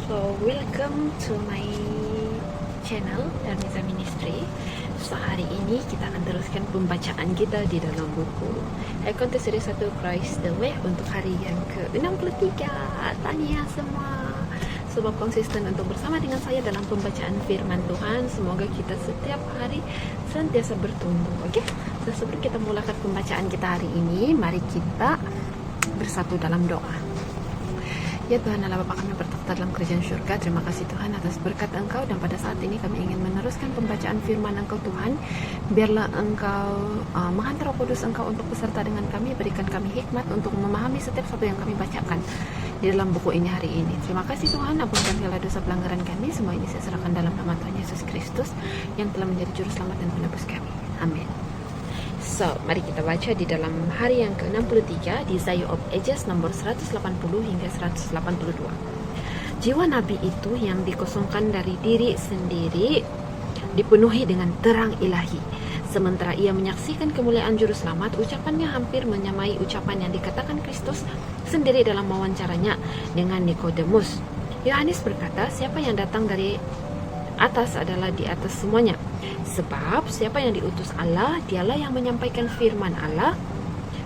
So, welcome to my channel Darmiza Ministry. So, hari ini kita akan teruskan pembacaan kita di dalam buku Account Seri 1 Christ the Way untuk hari yang ke-63. Tahniah semua, sebab konsisten untuk bersama dengan saya dalam pembacaan firman Tuhan. Semoga kita setiap hari senantiasa bertumbuh. Oke, so, sebelum kita mulakan pembacaan kita hari ini, mari kita bersatu dalam doa. Ya Tuhan Allah Bapa kami bertakhta dalam kerajaan syurga, terima kasih Tuhan atas berkat Engkau, dan pada saat ini kami ingin meneruskan pembacaan firman Engkau Tuhan. Biarlah Engkau menghantar Roh Kudus Engkau untuk beserta dengan kami, berikan kami hikmat untuk memahami setiap satu yang kami bacakan di dalam buku ini hari ini. Terima kasih Tuhan, ampunkan segala dosa pelanggaran kami. Semua ini saya serahkan dalam nama Tuhan Yesus Kristus yang telah menjadi juru selamat dan penebus kami. Amin. So, mari kita baca di dalam hari yang ke-63 di Desire of Ages nomor 180 hingga 182. Jiwa Nabi itu yang dikosongkan dari diri sendiri dipenuhi dengan terang ilahi. Sementara ia menyaksikan kemuliaan Juru Selamat, ucapannya hampir menyamai ucapan yang dikatakan Kristus sendiri dalam wawancaranya dengan Nikodemus. Yohanes berkata, siapa yang datang dari atas adalah di atas semuanya. Sebab siapa yang diutus Allah, dialah yang menyampaikan firman Allah,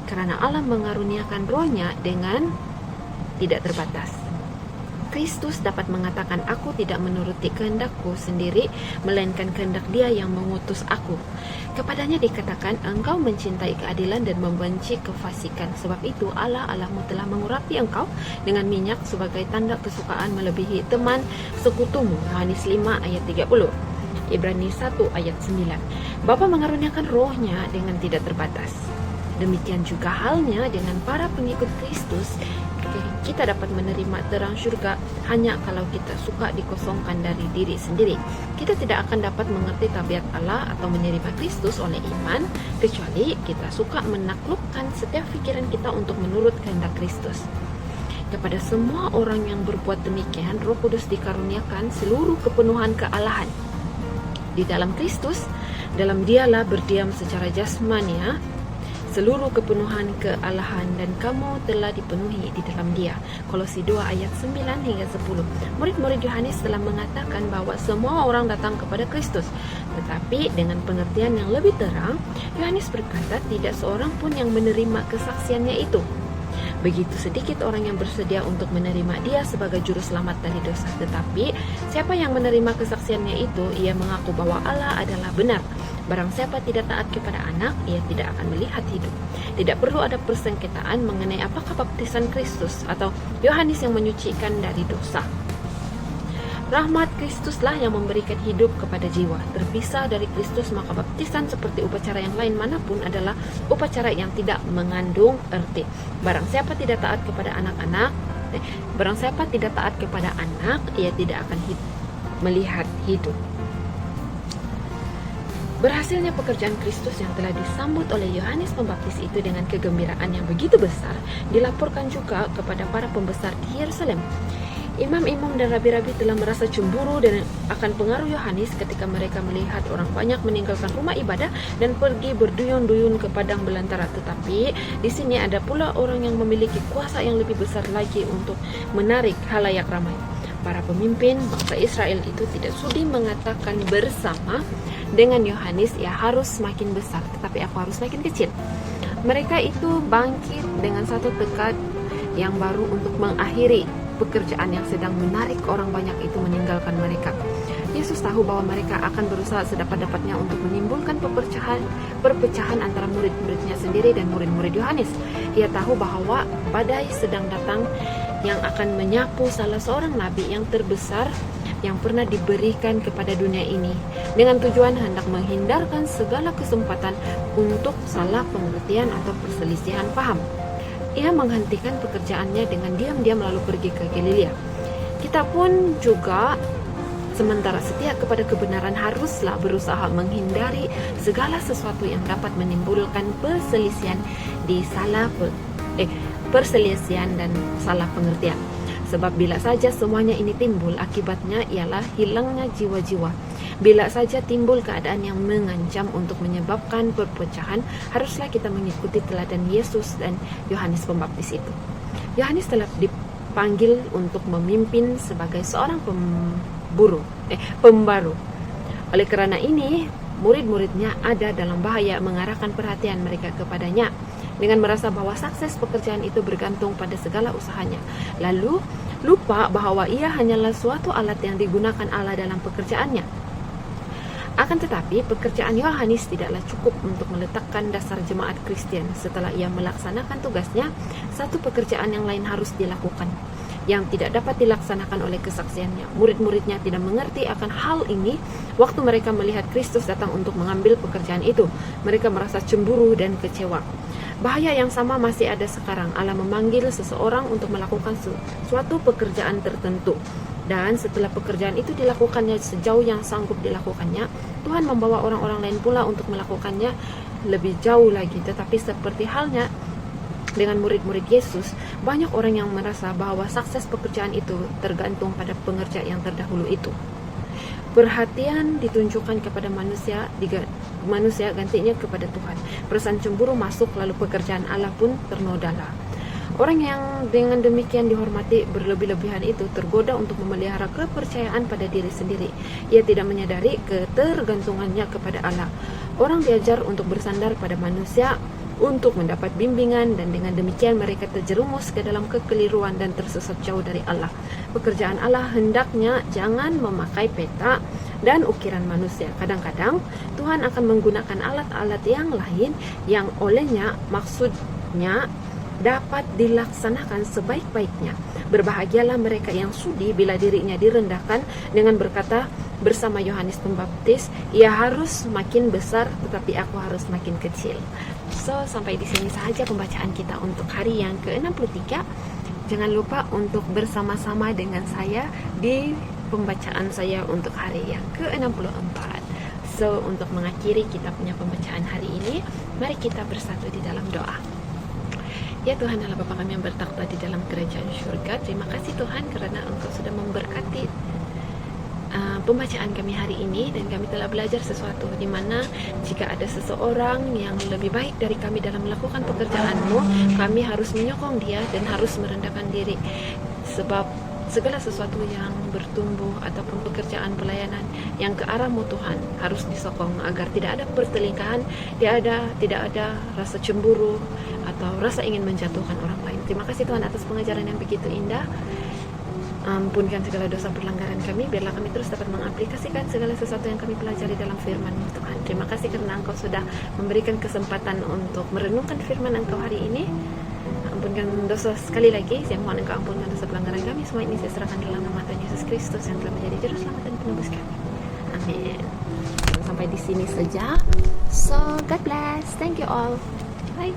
karena Allah mengaruniakan rohnya dengan tidak terbatas. Kristus dapat mengatakan, aku tidak menuruti kehendakku sendiri, melainkan kehendak Dia yang mengutus aku. Kepadanya dikatakan, engkau mencintai keadilan dan membenci kefasikan. Sebab itu Allah, Allahmu telah mengurapi engkau dengan minyak sebagai tanda kesukaan melebihi teman sekutumu. Yohanes 5 ayat 30. Ibrani 1 ayat 9. Bapa mengaruniakan rohnya dengan tidak terbatas. Demikian juga halnya dengan para pengikut Kristus. Kita dapat menerima terang surga hanya kalau kita suka dikosongkan dari diri sendiri. Kita tidak akan dapat mengerti tabiat Allah atau menerima Kristus oleh iman kecuali kita suka menaklukkan setiap pikiran kita untuk menurut kehendak Kristus. Kepada semua orang yang berbuat demikian, Roh Kudus dikaruniakan seluruh kepenuhan kealahan di dalam Kristus. Dalam Dialah berdiam secara jasmania seluruh kepenuhan kealahan, dan kamu telah dipenuhi di dalam Dia. Kolose 2 ayat 9 hingga 10. Murid-murid Yohanes telah mengatakan bahwa semua orang datang kepada Kristus, tetapi dengan pengertian yang lebih terang, Yohanes berkata tidak seorang pun yang menerima kesaksiannya itu. Begitu sedikit orang yang bersedia untuk menerima Dia sebagai juru selamat dari dosa. Tetapi siapa yang menerima kesaksiannya itu, ia mengaku bahwa Allah adalah benar. Barang siapa tidak taat kepada anak, ia tidak akan melihat hidup. Tidak perlu ada persengketaan mengenai apakah baptisan Kristus atau Yohanes yang menyucikan dari dosa. Rahmat Kristuslah yang memberikan hidup kepada jiwa. Terpisah dari Kristus, maka baptisan seperti upacara yang lain manapun adalah upacara yang tidak mengandung erti. Barang siapa tidak taat kepada anak, ia tidak akan melihat hidup. Berhasilnya pekerjaan Kristus yang telah disambut oleh Yohanes Pembaptis itu dengan kegembiraan yang begitu besar dilaporkan juga kepada para pembesar di Yerusalem. Imam-imam dan rabi-rabi telah merasa cemburu dan akan pengaruh Yohanes ketika mereka melihat orang banyak meninggalkan rumah ibadah dan pergi berduyun-duyun ke padang belantara. Tetapi di sini ada pula orang yang memiliki kuasa yang lebih besar lagi untuk menarik halayak ramai. Para pemimpin bangsa Israel itu tidak sudi mengatakan bersama dengan Yohanes, ia harus semakin besar, tetapi aku harus semakin kecil. Mereka itu bangkit dengan satu tekad yang baru untuk mengakhiri pekerjaan yang sedang menarik orang banyak itu meninggalkan mereka. Yesus tahu bahwa mereka akan berusaha sedapat-dapatnya untuk menimbulkan perpecahan antara murid-muridnya sendiri dan murid-murid Yohanes. Ia tahu bahwa badai sedang datang yang akan menyapu salah seorang nabi yang terbesar yang pernah diberikan kepada dunia ini, dengan tujuan hendak menghindarkan segala kesempatan untuk salah pengertian atau perselisihan paham. Ia menghentikan pekerjaannya dengan diam-diam lalu pergi ke Galilea. Kita pun juga sementara setia kepada kebenaran haruslah berusaha menghindari segala sesuatu yang dapat menimbulkan perselisihan dan salah pengertian. Sebab bila saja semuanya ini timbul, akibatnya ialah hilangnya jiwa-jiwa. Bila saja timbul keadaan yang mengancam untuk menyebabkan perpecahan, haruslah kita mengikuti teladan Yesus dan Yohanes Pembaptis itu. Yohanes telah dipanggil untuk memimpin sebagai seorang pembaru. Oleh karena ini, murid-muridnya ada dalam bahaya mengarahkan perhatian mereka kepadanya dengan merasa bahwa sukses pekerjaan itu bergantung pada segala usahanya. Lalu lupa bahwa ia hanyalah suatu alat yang digunakan Allah dalam pekerjaannya. Akan tetapi, pekerjaan Yohanes tidaklah cukup untuk meletakkan dasar jemaat Kristen. Setelah ia melaksanakan tugasnya, satu pekerjaan yang lain harus dilakukan, yang tidak dapat dilaksanakan oleh kesaksiannya. Murid-muridnya tidak mengerti akan hal ini waktu mereka melihat Kristus datang untuk mengambil pekerjaan itu. Mereka merasa cemburu dan kecewa. Bahaya yang sama masih ada sekarang. Allah memanggil seseorang untuk melakukan suatu pekerjaan tertentu. Dan setelah pekerjaan itu dilakukannya sejauh yang sanggup dilakukannya, Tuhan membawa orang-orang lain pula untuk melakukannya lebih jauh lagi. Tetapi seperti halnya dengan murid-murid Yesus, banyak orang yang merasa bahwa sukses pekerjaan itu tergantung pada pengerja yang terdahulu itu. Perhatian ditunjukkan kepada manusia gantinya kepada Tuhan. Perasaan cemburu masuk, lalu pekerjaan Allah pun ternodala. Orang yang dengan demikian dihormati berlebih-lebihan itu tergoda untuk memelihara kepercayaan pada diri sendiri. Ia tidak menyadari ketergantungannya kepada Allah. Orang diajar untuk bersandar pada manusia untuk mendapat bimbingan, dan dengan demikian mereka terjerumus ke dalam kekeliruan dan tersesat jauh dari Allah. Pekerjaan Allah hendaknya jangan memakai peta dan ukiran manusia. Kadang-kadang Tuhan akan menggunakan alat-alat yang lain yang olehnya maksudnya dapat dilaksanakan sebaik-baiknya. Berbahagialah mereka yang sudi bila dirinya direndahkan dengan berkata bersama Yohanes Pembaptis, ia harus makin besar tetapi aku harus makin kecil. So, sampai di sini saja pembacaan kita untuk hari yang ke-63. Jangan lupa untuk bersama-sama dengan saya di pembacaan saya untuk hari yang ke-64. So, untuk mengakhiri kita punya pembacaan hari ini, mari kita bersatu di dalam doa. Ya Tuhan Allah Bapa kami yang bertakhta di dalam kerajaan syurga, terima kasih Tuhan karena Engkau sudah memberkati pembacaan kami hari ini, dan kami telah belajar sesuatu di mana jika ada seseorang yang lebih baik dari kami dalam melakukan pekerjaan-Mu, kami harus menyokong dia dan harus merendahkan diri, sebab segala sesuatu yang bertumbuh ataupun pekerjaan pelayanan yang ke arah-Mu Tuhan harus disokong agar tidak ada perselingkuhan, tidak ada rasa cemburu atau rasa ingin menjatuhkan orang lain. Terima kasih Tuhan atas pengajaran yang begitu indah. Ampunkan segala dosa pelanggaran kami, biarlah kami terus dapat mengaplikasikan segala sesuatu yang kami pelajari dalam firman-Mu Tuhan. Terima kasih karena Engkau sudah memberikan kesempatan untuk merenungkan firman Engkau hari ini. Ampunkan dosa sekali lagi, saya mohon Engkau ampunkan dosa pelanggaran kami. Semua ini saya serahkan dalam nama Tuhan Yesus Kristus yang telah menjadi juru selamat dan penebus kami. Amin. Sampai di sini saja. So, God bless. Thank you all. Bye.